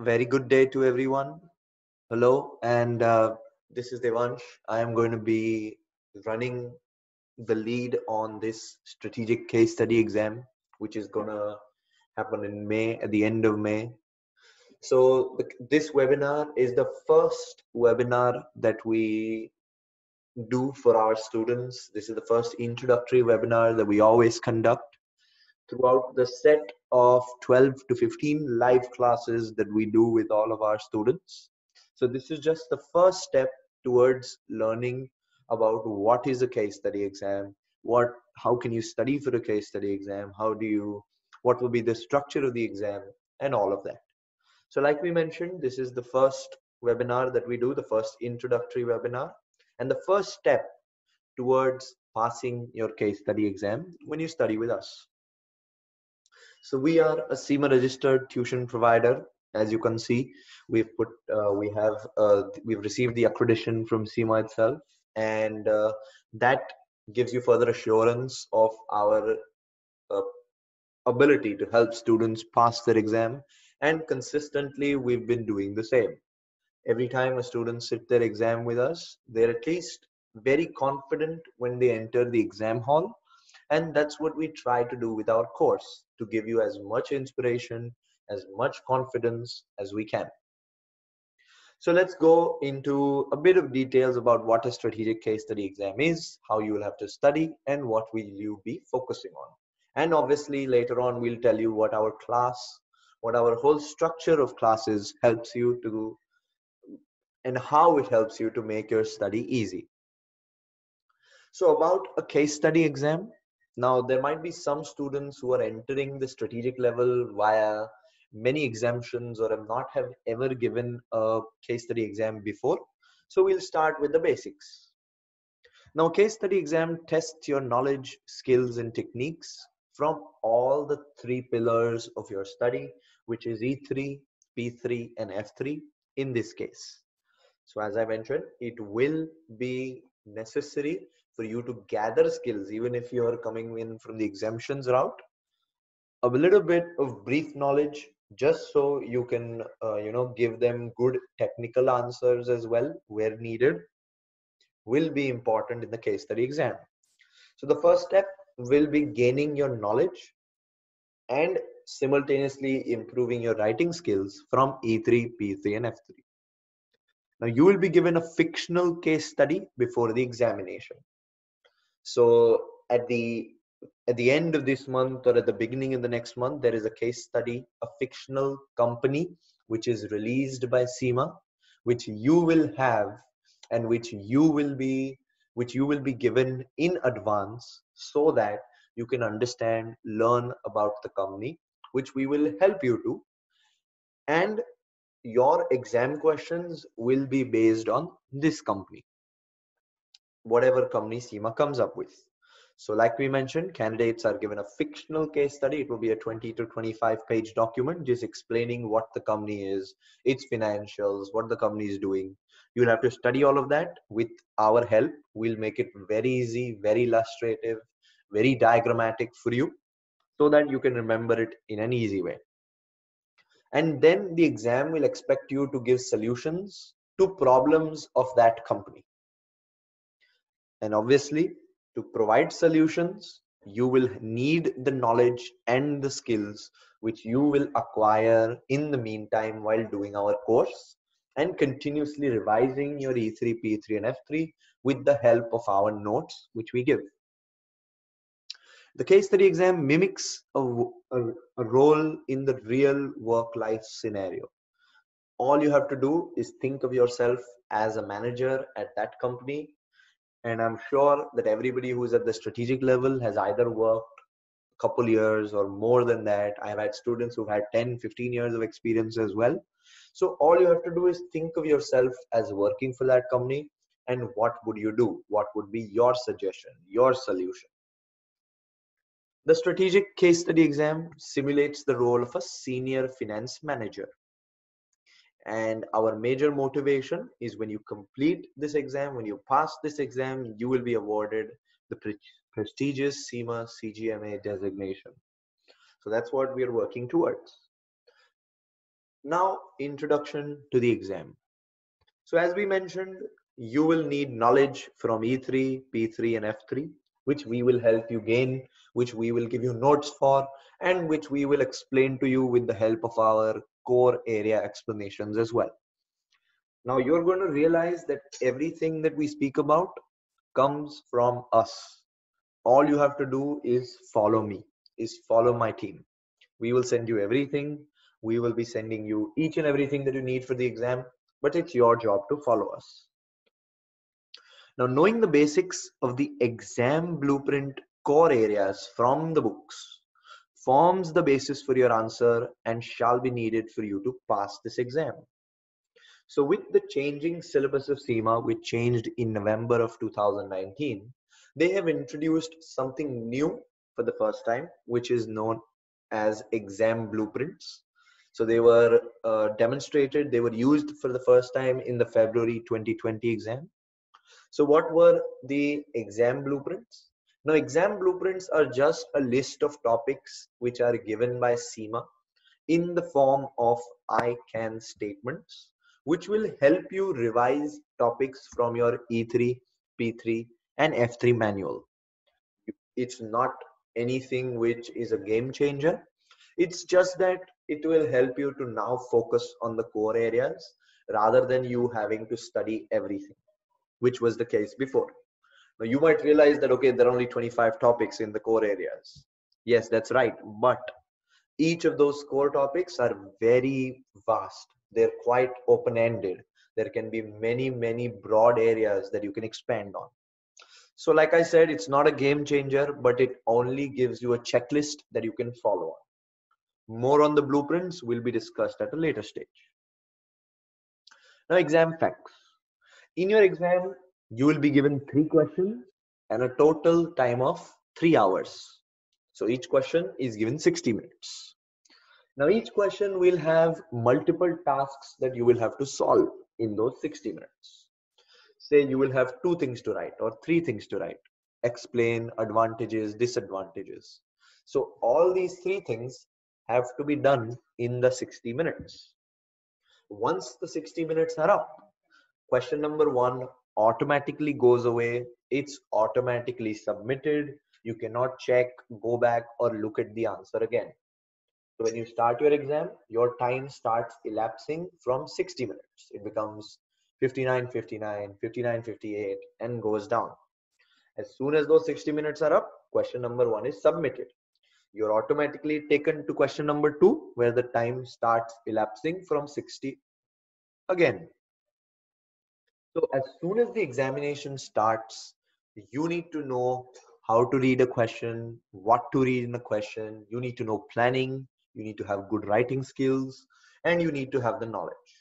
Very good day to everyone. Hello, and this is Devansh. I am going to be running the lead on this strategic case study exam, which is going to happen in May, at the end of May. So, this webinar is the first webinar that we do for our students. This is the first introductory webinar that we always conduct throughout the set of 12 to 15 live classes that we do with all of our students. So this is just the first step towards learning about what is a case study exam, how can you study for a case study exam, what will be the structure of the exam, and all of that. So like we mentioned, this is the first webinar that we do, the first introductory webinar, and the first step towards passing your case study exam when you study with us. So we are a CIMA registered tuition provider. As you can see, we've received the accreditation from CIMA itself, and that gives you further assurance of our uh, ability to help students pass their exam. And consistently, we've been doing the same. Every time a student sit their exam with us, they're at least very confident when they enter the exam hall. And that's what we try to do with our course, to give you as much inspiration, as much confidence as we can. So let's go into a bit of details about what a strategic case study exam is, how you will have to study, and what will you be focusing on. And obviously later on, we'll tell you what our whole structure of classes helps you to, and how it helps you to make your study easy. So about a case study exam, now there might be some students who are entering the strategic level via many exemptions or have ever given a case study exam before. So we'll start with the basics. Now, case study exam tests your knowledge, skills, and techniques from all the three pillars of your study, which is E3, P3, and F3 in this case. So as I mentioned, it will be necessary for you to gather skills, even if you are coming in from the exemptions route, a little bit of brief knowledge, just so you can, give them good technical answers as well where needed, will be important in the case study exam. So the first step will be gaining your knowledge and simultaneously improving your writing skills from E3, P3, and F3. Now you will be given a fictional case study before the examination. So at the end of this month or at the beginning of the next month, there is a case study, a fictional company which is released by CIMA, which you will have and which you will be given in advance, so that you can understand, learn about the company, which we will help you to. And your exam questions will be based on this company, whatever company CIMA comes up with. So like we mentioned, candidates are given a fictional case study. It will be a 20 to 25 page document just explaining what the company is, its financials, what the company is doing. You'll have to study all of that with our help. We'll make it very easy, very illustrative, very diagrammatic for you, so that you can remember it in an easy way. And then the exam will expect you to give solutions to problems of that company. And obviously, to provide solutions, you will need the knowledge and the skills which you will acquire in the meantime while doing our course, and continuously revising your E3, P3, and F3 with the help of our notes which we give. The case study exam mimics a role in the real work-life scenario. All you have to do is think of yourself as a manager at that company. And I'm sure that everybody who's at the strategic level has either worked a couple years or more than that. I've had students who've had 10, 15 years of experience as well. So all you have to do is think of yourself as working for that company, and what would you do? What would be your suggestion, your solution? The strategic case study exam simulates the role of a senior finance manager. And our major motivation is, when you complete this exam, when you pass this exam, you will be awarded the prestigious CIMA CGMA designation. So that's what we are working towards. Now, introduction to the exam. So as we mentioned, you will need knowledge from E3, P3 and F3, which we will help you gain, which we will give you notes for, and which we will explain to you with the help of our core area explanations as well. Now you're going to realize that everything that we speak about comes from us. All you have to do is follow me, is follow my team. We will send you everything. We will be sending you each and everything that you need for the exam, but it's your job to follow us. Now, knowing the basics of the exam blueprint core areas from the books forms the basis for your answer and shall be needed for you to pass this exam. So with the changing syllabus of CIMA, which changed in November of 2019, they have introduced something new for the first time, which is known as exam blueprints. So they were demonstrated, they were used for the first time in the February 2020 exam. So what were the exam blueprints? Now, exam blueprints are just a list of topics which are given by CIMA in the form of I can statements, which will help you revise topics from your E3, P3, and F3 manual. It's not anything which is a game changer. It's just that it will help you to now focus on the core areas rather than you having to study everything, which was the case before. Now, you might realize that, okay, there are only 25 topics in the core areas. Yes, that's right. But each of those core topics are very vast. They're quite open-ended. There can be many, many broad areas that you can expand on. So like I said, it's not a game changer, but it only gives you a checklist that you can follow on. More on the blueprints will be discussed at a later stage. Now, exam facts. In your exam, you will be given 3 questions and a total time of 3 hours. So each question is given 60 minutes. Now, each question will have multiple tasks that you will have to solve in those 60 minutes. Say you will have 2 things to write or 3 things to write. Explain advantages, disadvantages. So all these 3 things have to be done in the 60 minutes. Once the 60 minutes are up, question number 1 automatically goes away. It's automatically submitted. You cannot check, go back, or look at the answer again. So when you start your exam, your time starts elapsing from 60 minutes. It becomes 59:59, 59:58, and goes down. As soon as those 60 minutes are up, question number 1 is submitted. You're automatically taken to question number 2, where the time starts elapsing from 60 again. So as soon as the examination starts, you need to know how to read a question, what to read in a question. You need to know planning. You need to have good writing skills, and you need to have the knowledge.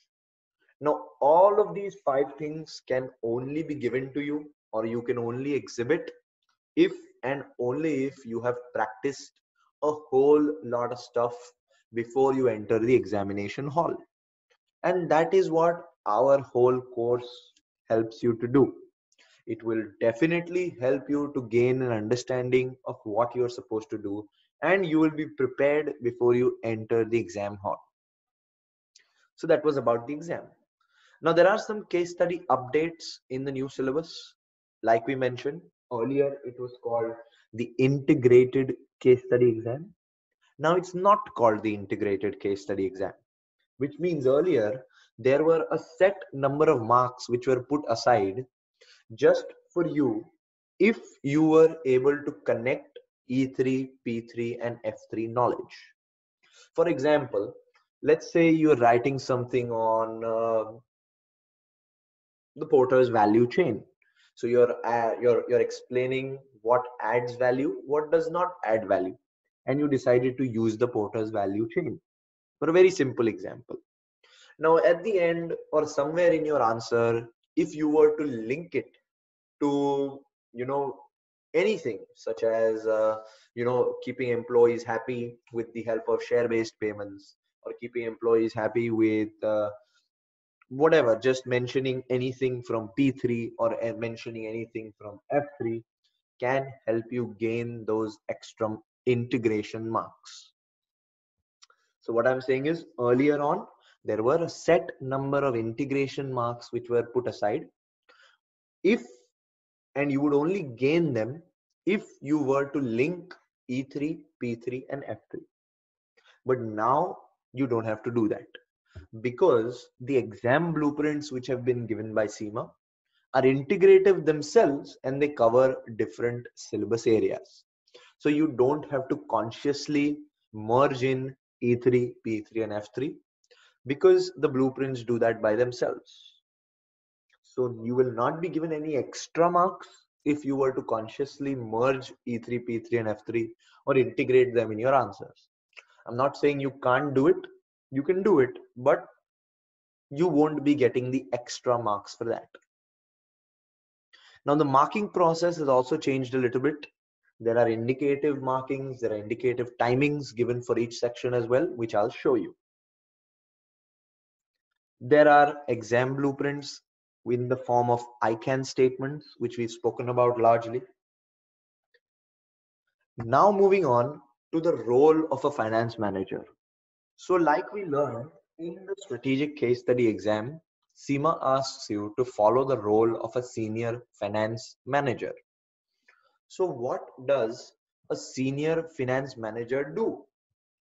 Now, all of these 5 things can only be given to you, or you can only exhibit if and only if you have practiced a whole lot of stuff before you enter the examination hall. And that is what our whole course helps you to do. It will definitely help you to gain an understanding of what you're supposed to do, and you will be prepared before you enter the exam hall. So that was about the exam. Now there are some case study updates in the new syllabus. Like we mentioned earlier, it was called the integrated case study exam. Now it's not called the integrated case study exam, which means earlier there were a set number of marks which were put aside just for you if you were able to connect E3, P3, and F3 knowledge. For example, let's say you're writing something on the Porter's value chain. So you're explaining what adds value, what does not add value, and you decided to use the Porter's value chain for a very simple example. Now, at the end or somewhere in your answer, if you were to link it to, anything such as, keeping employees happy with the help of share-based payments, or keeping employees happy with whatever, just mentioning anything from P3 or mentioning anything from F3 can help you gain those extra integration marks. So what I'm saying is earlier on, there were a set number of integration marks which were put aside if, and you would only gain them if you were to link E3, P3 and F3. But now you don't have to do that because the exam blueprints which have been given by CIMA are integrative themselves and they cover different syllabus areas. So you don't have to consciously merge in E3, P3 and F3 because the blueprints do that by themselves. So you will not be given any extra marks if you were to consciously merge E3, P3 and F3 or integrate them in your answers. I'm not saying you can't do it. You can do it, but you won't be getting the extra marks for that. Now the marking process has also changed a little bit. There are indicative markings, there are indicative timings given for each section as well, which I'll show you. There are exam blueprints in the form of I can statements, which we've spoken about largely. Now moving on to the role of a finance manager. So like we learned in the strategic case study exam, CIMA asks you to follow the role of a senior finance manager. So what does a senior finance manager do?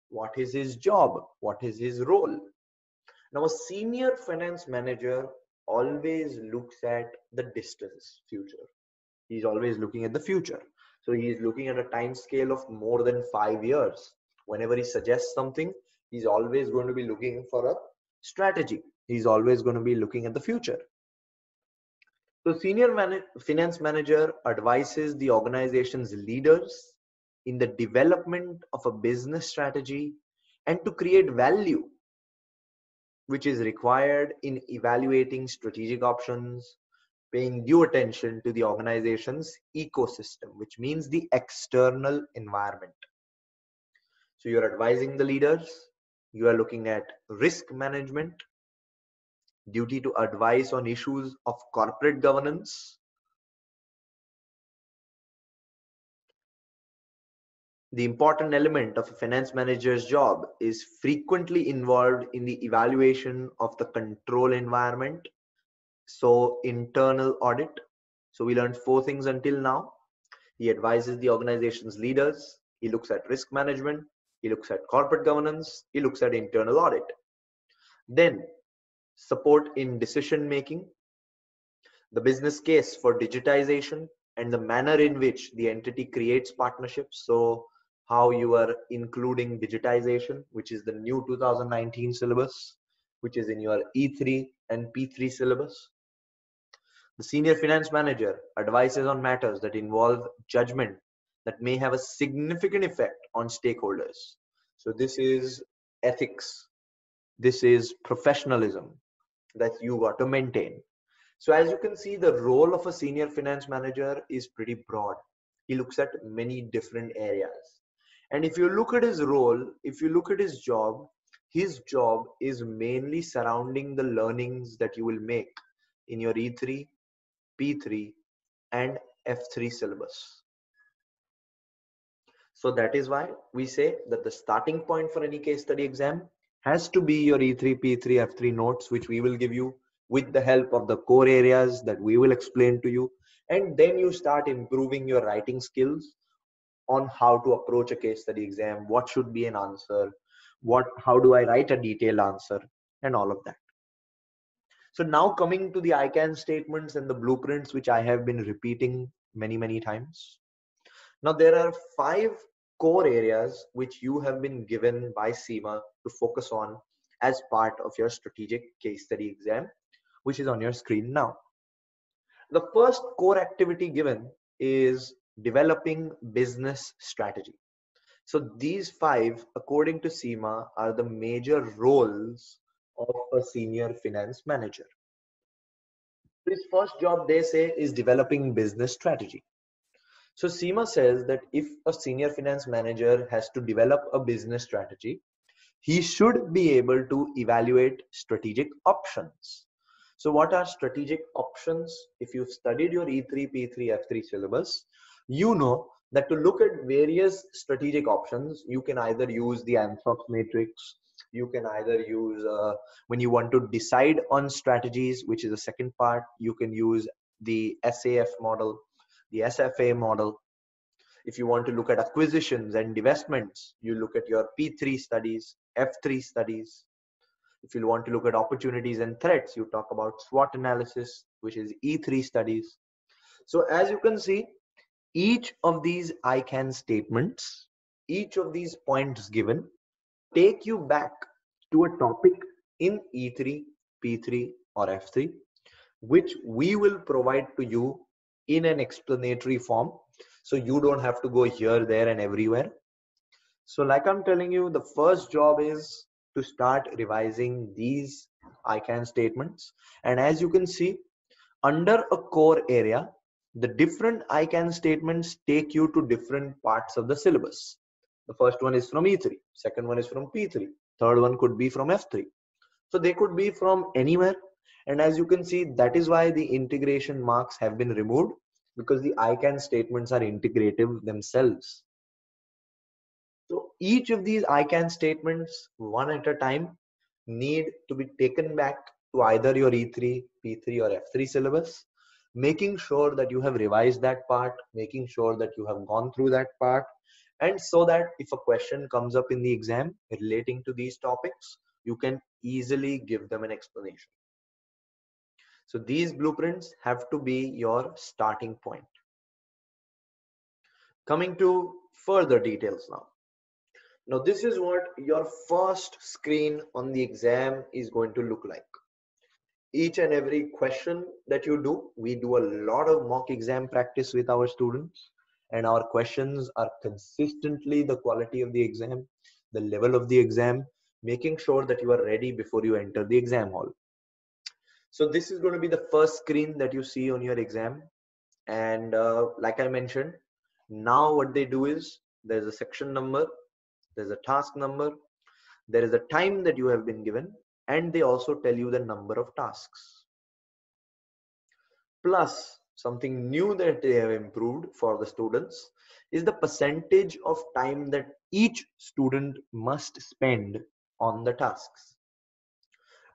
What is his job? What is his role? Now, a senior finance manager always looks at the distance future. He's always looking at the future. So he is looking at a time scale of more than 5 years. Whenever he suggests something, he's always going to be looking for a strategy. He's always going to be looking at the future. So senior finance manager advises the organization's leaders in the development of a business strategy and to create value, which is required in evaluating strategic options, paying due attention to the organization's ecosystem, which means the external environment. So you're advising the leaders, you are looking at risk management, duty to advise on issues of corporate governance. The important element of a finance manager's job is frequently involved in the evaluation of the control environment. So internal audit. So we learned 4 things until now. He advises the organization's leaders. He looks at risk management. He looks at corporate governance. He looks at internal audit. Then support in decision making, the business case for digitization, and the manner in which the entity creates partnerships. So how you are including digitization, which is the new 2019 syllabus, which is in your E3 and P3 syllabus. The senior finance manager advises on matters that involve judgment that may have a significant effect on stakeholders. So this is ethics. This is professionalism that you got to maintain. So as you can see, the role of a senior finance manager is pretty broad. He looks at many different areas. And if you look at his role, if you look at his job is mainly surrounding the learnings that you will make in your E3, P3 and F3 syllabus. So that is why we say that the starting point for any case study exam has to be your E3, P3, F3 notes, which we will give you with the help of the core areas that we will explain to you. And then you start improving your writing skills on how to approach a case study exam, what should be an answer, how do I write a detailed answer, and all of that. So now coming to the I can statements and the blueprints, which I have been repeating many, many times. Now there are 5 core areas which you have been given by CIMA to focus on as part of your strategic case study exam, which is on your screen now. The first core activity given is developing business strategy. So these 5, according to CIMA, are the major roles of a senior finance manager. His first job, they say, is developing business strategy. So CIMA says that if a senior finance manager has to develop a business strategy, he should be able to evaluate strategic options. So what are strategic options? If you've studied your E3, P3, F3 syllabus, you know that to look at various strategic options, you can either use the ANSOX matrix, You can either use, when you want to decide on strategies, which is the second part, you can use the SAF model, the SFA model. If you want to look at acquisitions and divestments, you look at your P3 studies, F3 studies. If you want to look at opportunities and threats, you talk about SWOT analysis, which is E3 studies. So as you can see, each of these I can statements, each of these points given, take you back to a topic in E3, P3 or F3, which we will provide to you in an explanatory form. So you don't have to go here, there and everywhere. So like I'm telling you, the first job is to start revising these I can statements. And as you can see, under a core area, the different I can statements take you to different parts of the syllabus. The first one is from E3, second one is from P3, third one could be from F3. So they could be from anywhere. And as you can see, that is why the integration marks have been removed, because the I can statements are integrative themselves. So each of these I can statements, one at a time, need to be taken back to either your E3, P3 or F3 syllabus, making sure that you have revised that part, making sure that you have gone through that part, and so that if a question comes up in the exam relating to these topics, you can easily give them an explanation. So these blueprints have to be your starting point. Coming to further details now. Now this is what your first screen on the exam is going to look like. Each and every question that you do, we do a lot of mock exam practice with our students, and our questions are consistently the quality of the exam, the level of the exam, making sure that you are ready before you enter the exam hall. So this is going to be the first screen that you see on your exam. And like I mentioned, now what they do is there's a section number, there's a task number, there is a time that you have been given, and they also tell you the number of tasks. Plus, something new that they have improved for the students is the percentage of time that each student must spend on the tasks.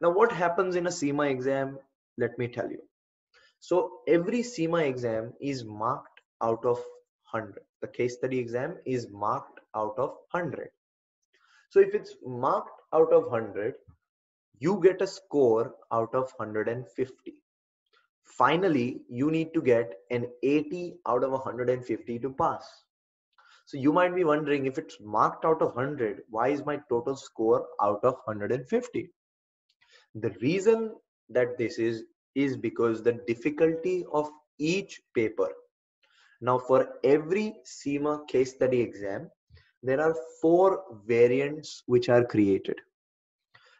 Now, what happens in a CIMA exam? Let me tell you. So every CIMA exam is marked out of 100. The case study exam is marked out of 100. So if it's marked out of 100, you get a score out of 150. Finally, you need to get an 80 out of 150 to pass. So you might be wondering, if it's marked out of 100, why is my total score out of 150? The reason that this is because the difficulty of each paper. Now for every CIMA case study exam, there are 4 variants which are created.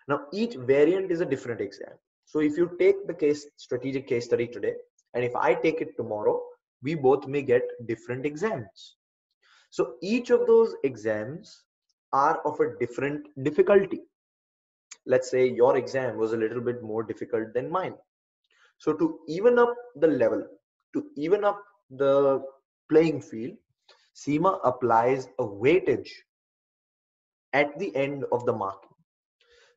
Now each variant is a different exam. So if you take the strategic case study today, and if I take it tomorrow, we both may get different exams. So each of those exams are of a different difficulty. Let's say your exam was a little bit more difficult than mine. So to even up the level, to even up the playing field, CIMA applies a weightage at the end of the marking.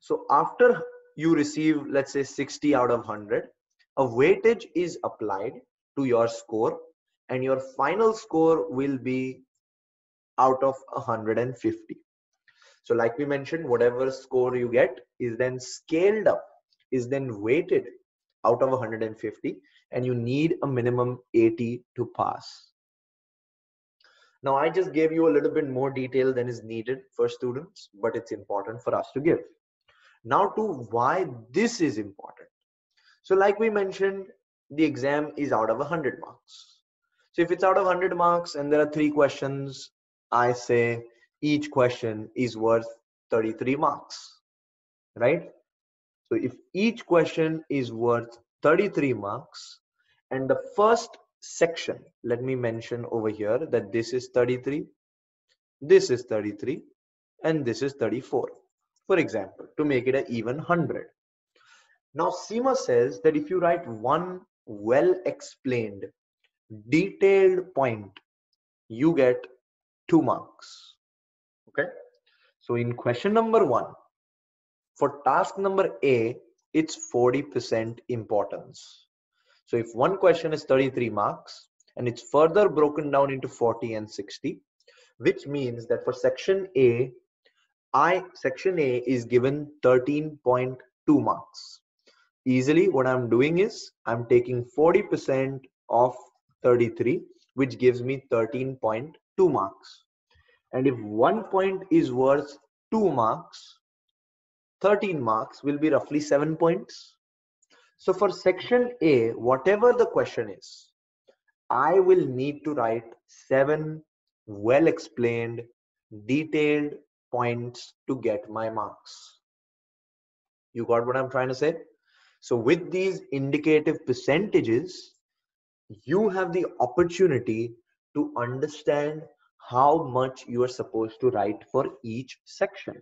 So after you receive, let's say 60 out of 100, a weightage is applied to your score, and your final score will be out of 150. So like we mentioned, whatever score you get is then scaled up, is then weighted out of 150, and you need a minimum 80 to pass. Now I just gave you a little bit more detail than is needed for students, but it's important for us to give. Now to why this is important. So like we mentioned, the exam is out of 100 marks. So if it's out of 100 marks and there are 3 questions, I say each question is worth 33 marks, right? So if each question is worth 33 marks, and the first section, let me mention over here that this is 33, this is 33, and this is 34, for example, to make it an even 100. Now CIMA says that if you write one well explained, detailed point, you get 2 marks. Okay. So in question number 1, For task number A, it's 40% importance. So if one question is 33 marks and it's further broken down into 40 and 60, which means that for section A, section A is given 13.2 marks. Easily what I'm doing is I'm taking 40% of 33, which gives me 13.2 marks. And if 1 point is worth 2 marks, 13 marks will be roughly 7 points. So for section A, whatever the question is, I will need to write 7 well explained, detailed points to get my marks. You got what I'm trying to say? So with these indicative percentages, you have the opportunity to understand how much you are supposed to write for each section.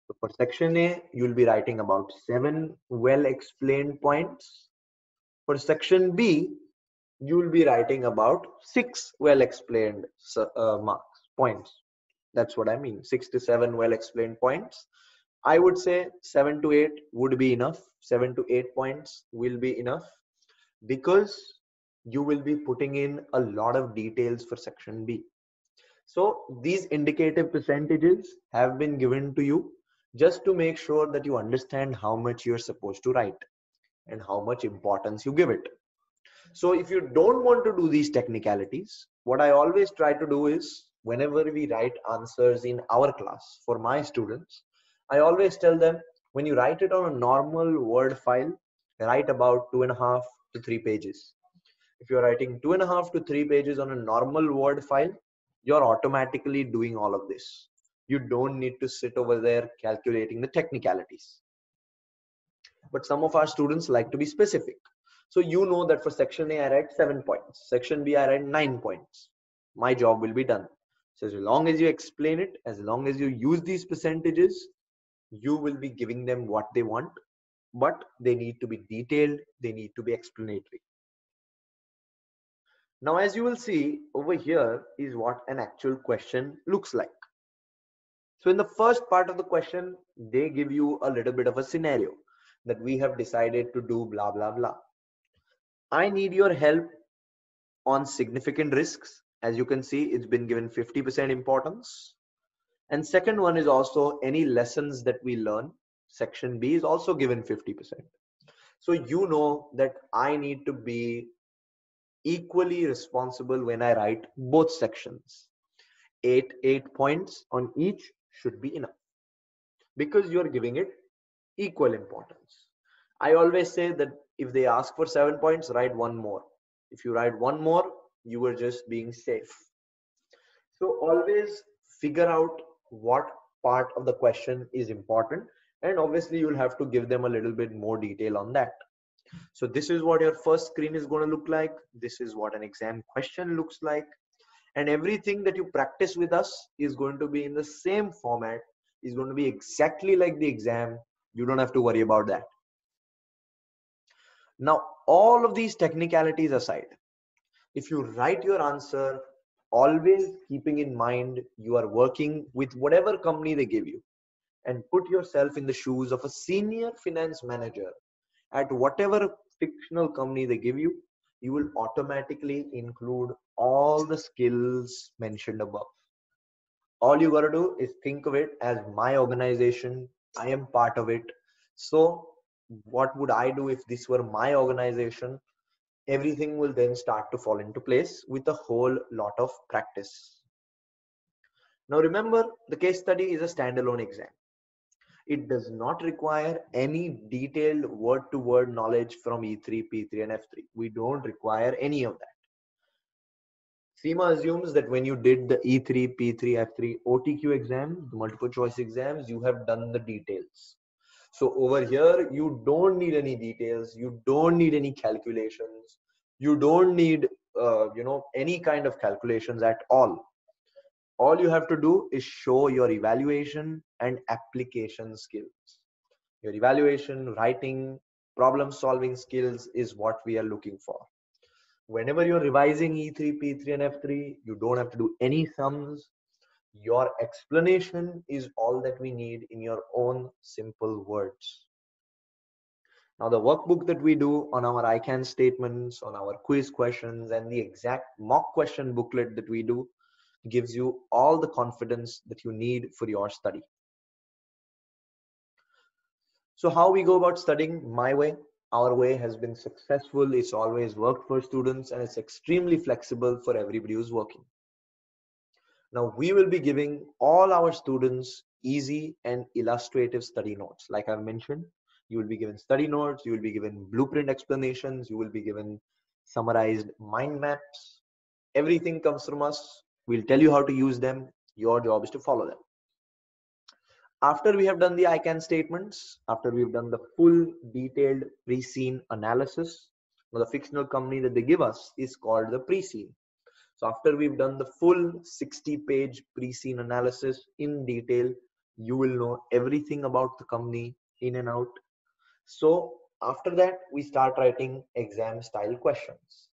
So for section A, you'll be writing about 7 well explained points. For section B, you'll be writing about 6 well explained points. That's what I mean, 6 to 7 well explained points. I would say 7 to 8 would be enough. 7 to 8 points will be enough, because you will be putting in a lot of details for section B. So these indicative percentages have been given to you just to make sure that you understand how much you're supposed to write and how much importance you give it. So if you don't want to do these technicalities, what I always try to do is, whenever we write answers in our class for my students, I always tell them, when you write it on a normal Word file, write about 2.5 to 3 pages. If you're writing 2.5 to 3 pages on a normal Word file, you're automatically doing all of this. You don't need to sit over there calculating the technicalities. But some of our students like to be specific. So you know that for section A, I write 7 points. Section B, I write 9 points. My job will be done. So as long as you explain it, as long as you use these percentages, you will be giving them what they want, but they need to be detailed, they need to be explanatory. Now, as you will see over here is what an actual question looks like. So in the first part of the question, they give you a little bit of a scenario that we have decided to do blah, blah, blah. I need your help on significant risks. As you can see, it's been given 50% importance. And second one is also any lessons that we learn. Section B is also given 50%. So you know that I need to be equally responsible when I write both sections. 8 points on each should be enough, because you're giving it equal importance. I always say that if they ask for 7 points, write one more. If you write one more, you are just being safe. So always figure out what part of the question is important, and obviously you'll have to give them a little bit more detail on that. So this is what your first screen is going to look like. This is what an exam question looks like. And everything that you practice with us is going to be in the same format, is going to be exactly like the exam. You don't have to worry about that. Now, all of these technicalities aside, if you write your answer, always keeping in mind you are working with whatever company they give you, and put yourself in the shoes of a senior finance manager at whatever fictional company they give you, you will automatically include all the skills mentioned above. All you got to do is think of it as my organization. I am part of it. So what would I do if this were my organization? Everything will then start to fall into place with a whole lot of practice. Now remember, the case study is a standalone exam. It does not require any detailed word-to-word knowledge from E3, P3 and F3. We don't require any of that. CIMA assumes that when you did the E3, P3, F3 OTQ exams, the multiple choice exams, you have done the details. So over here, you don't need any details. You don't need any calculations. You don't need, any kind of calculations at all. All you have to do is show your evaluation and application skills. Your evaluation, writing, problem solving skills is what we are looking for. Whenever you're revising E3, P3 and F3, you don't have to do any sums. Your explanation is all that we need in your own simple words. Now, the workbook that we do on our I can statements, on our quiz questions, and the exact mock question booklet that we do gives you all the confidence that you need for your study. So how we go about studying? My way. Our way has been successful. It's always worked for students, and it's extremely flexible for everybody who's working. Now, we will be giving all our students easy and illustrative study notes. Like I've mentioned, you will be given study notes, you will be given blueprint explanations, you will be given summarized mind maps. Everything comes from us. We'll tell you how to use them. Your job is to follow them. After we have done the I can statements, after we've done the full detailed pre-scene analysis, the fictional company that they give us is called the pre-scene. So after we've done the full 60-page pre-scene analysis in detail, you will know everything about the company in and out. So after that, we start writing exam style questions.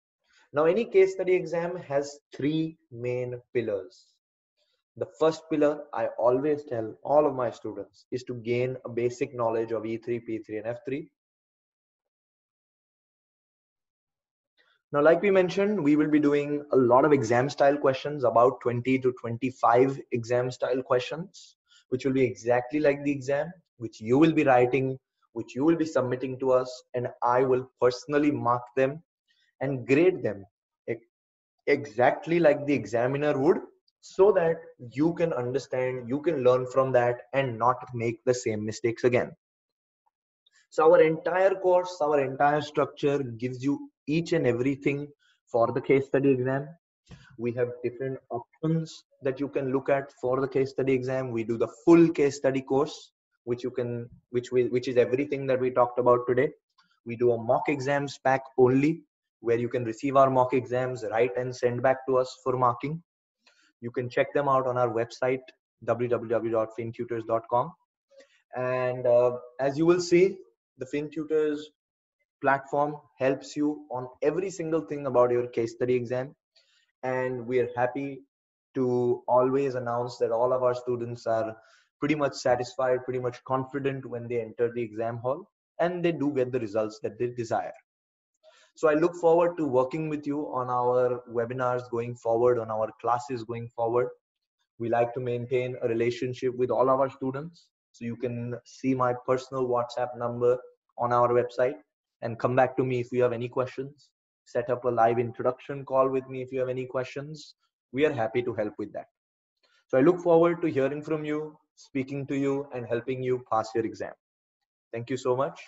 Now, any case study exam has three main pillars. The first pillar I always tell all of my students is to gain a basic knowledge of E3, P3, and F3. Now, like we mentioned, we will be doing a lot of exam style questions, about 20 to 25 exam style questions, which will be exactly like the exam, which you will be writing, which you will be submitting to us, and I will personally mark them and grade them exactly like the examiner would, so that you can understand, you can learn from that and not make the same mistakes again. So our entire course, our entire structure gives you each and everything for the case study exam. We have different options that you can look at for the case study exam. We do the full case study course, which is everything that we talked about today. We do a mock exams pack only, where you can receive our mock exams, write and send back to us for marking. You can check them out on our website, www.fintutors.com. And as you will see, the FinTutors platform helps you on every single thing about your case study exam. And we are happy to always announce that all of our students are pretty much satisfied, pretty much confident when they enter the exam hall, and they do get the results that they desire. So I look forward to working with you on our webinars going forward, on our classes going forward. We like to maintain a relationship with all of our students. So you can see my personal WhatsApp number on our website and come back to me if you have any questions. Set up a live introduction call with me if you have any questions. We are happy to help with that. So I look forward to hearing from you, speaking to you, and helping you pass your exam. Thank you so much.